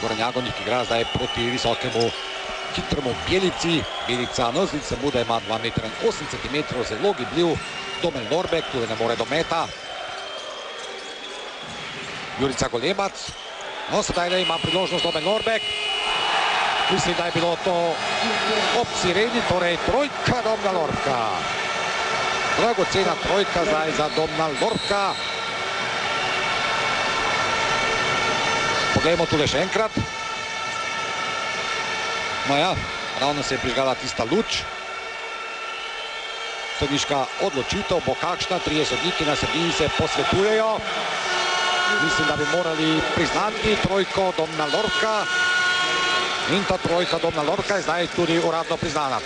Goran Jagodnik igra zdaj proti visokemu, hitremu Bjelici. Bjelica na zlice mu, da ima 2,8 cm, zelo gibljiv. Domen Lorbek, tudi ne more do meta. Jurica Golemac. No, sedaj ne ima priložnost Domen Lorbek. Mislim, da je bilo to ob sireni, torej trojka Domna Lorbka. Dragocena trojka zdaj za Domna Lorbka. Poglejmo tudi še enkrat. No ja, ravno se je prižgala tista luč. Sodniška odločitev bo kakšna, 3 sodniki na sredini se posvetujejo. Mislim, da bi morali priznati trojko Domna Lorbka. In ta trojka Domna Lorbka je zdaj tudi uradno priznana.